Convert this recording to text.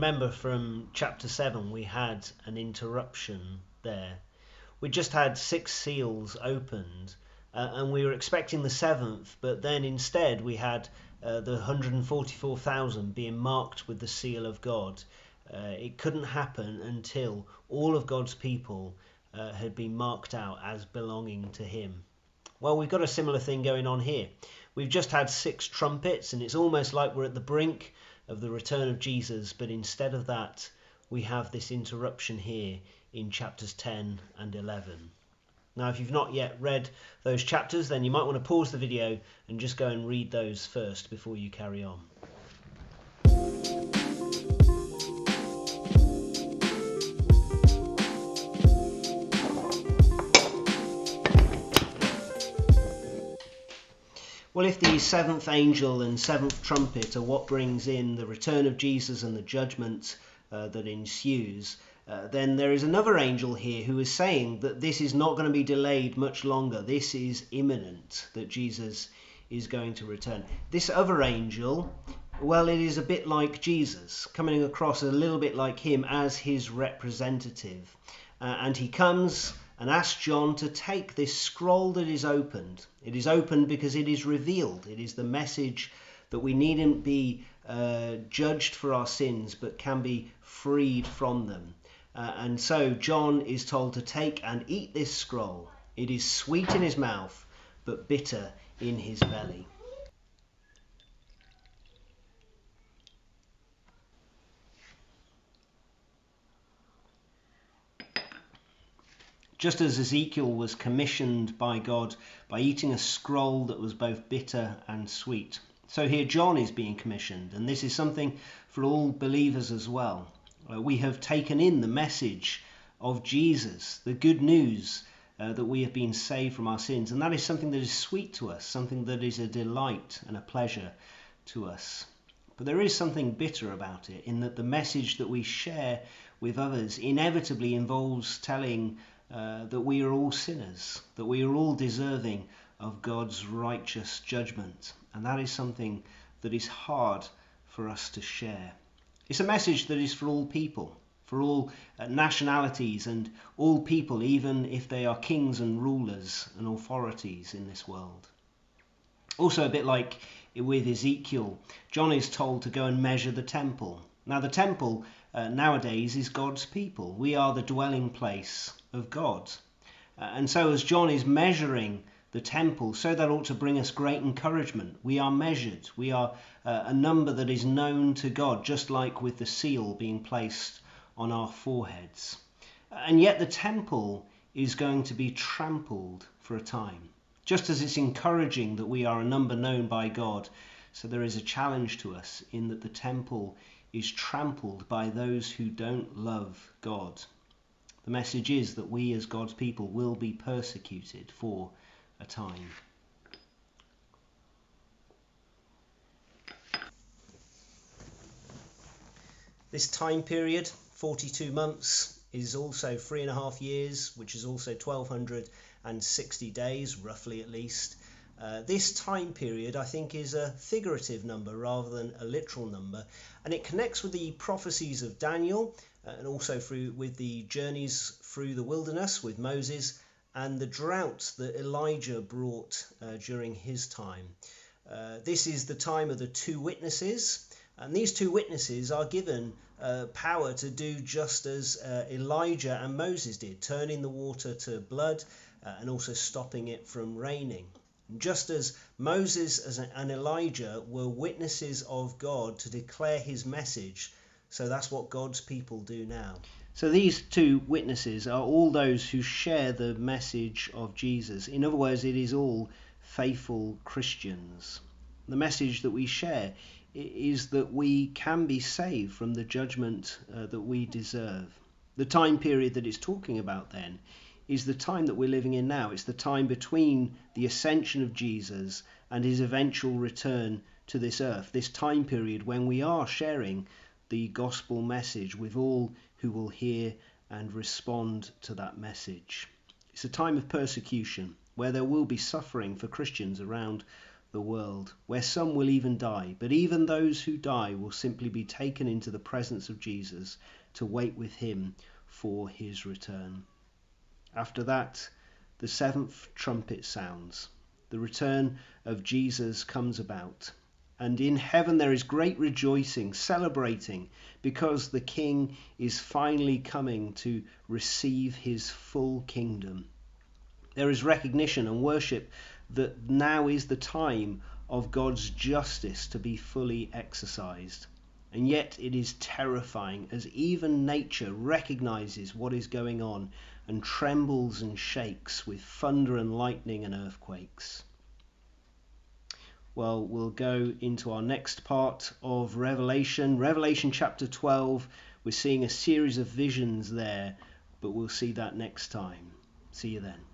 remember from chapter 7 we had an interruption there. We just had 6 seals opened and we were expecting the 7th, but then instead we had the 144,000 being marked with the seal of God. It couldn't happen until all of God's people had been marked out as belonging to him. Well, we've got a similar thing going on here. We've just had 6 trumpets, and it's almost like we're at the brink of the return of Jesus, but instead of that, we have this interruption here in chapters 10 and 11. Now, if you've not yet read those chapters, then you might want to pause the video and just go and read those first before you carry on. Well, if the 7th angel and 7th trumpet are what brings in the return of Jesus and the judgment that ensues, then there is another angel here who is saying that this is not going to be delayed much longer. This is imminent, that Jesus is going to return. This other angel, well, it is a bit like Jesus, coming across a little bit like him as his representative. And he comes and asks John to take this scroll that is opened. It is opened because it is revealed. It is the message that we needn't be judged for our sins, but can be freed from them. And so John is told to take and eat this scroll. It is sweet in his mouth, but bitter in his belly. Just as Ezekiel was commissioned by God by eating a scroll that was both bitter and sweet, so here John is being commissioned, and this is something for all believers as well. We have taken in the message of Jesus, the good news that we have been saved from our sins, and that is something that is sweet to us, something that is a delight and a pleasure to us. But there is something bitter about it, in that the message that we share with others inevitably involves telling that we are all sinners, that we are all deserving of God's righteous judgment. And that is something that is hard for us to share. It's a message that is for all people, for all nationalities and all people, even if they are kings and rulers and authorities in this world. Also, a bit like with Ezekiel, John is told to go and measure the temple. Now, the temple nowadays is God's people. We are the dwelling place of God. And so as John is measuring the temple, so that ought to bring us great encouragement. We are measured. We are a number that is known to God, just like with the seal being placed on our foreheads. And yet the temple is going to be trampled for a time. Just as it's encouraging that we are a number known by God, so there is a challenge to us in that the temple is trampled by those who don't love God. The message is that we as God's people will be persecuted for a time. This time period, 42 months, is also 3.5 years, which is also 1,260 days, roughly at least. This time period, I think, is a figurative number rather than a literal number, and it connects with the prophecies of Daniel and also with the journeys through the wilderness with Moses and the drought that Elijah brought during his time. This is the time of the 2 witnesses, and these 2 witnesses are given power to do just as Elijah and Moses did, turning the water to blood and also stopping it from raining. Just as Moses and Elijah were witnesses of God to declare his message, so that's what God's people do now. So these 2 witnesses are all those who share the message of Jesus. In other words, it is all faithful Christians. The message that we share is that we can be saved from the judgment that we deserve. The time period that it's talking about then is the time that we're living in now. It's the time between the ascension of Jesus and his eventual return to this earth. This time period when we are sharing the gospel message with all who will hear and respond to that message. It's a time of persecution where there will be suffering for Christians around the world, where some will even die. But even those who die will simply be taken into the presence of Jesus to wait with him for his return. After that, the seventh trumpet sounds. The return of Jesus comes about. And in heaven there is great rejoicing, celebrating, because the King is finally coming to receive his full kingdom. There is recognition and worship that now is the time of God's justice to be fully exercised. And yet it is terrifying, as even nature recognizes what is going on and trembles and shakes with thunder and lightning and earthquakes. Well, we'll go into our next part of Revelation chapter 12. We're seeing a series of visions there, but we'll see that next time. See you then.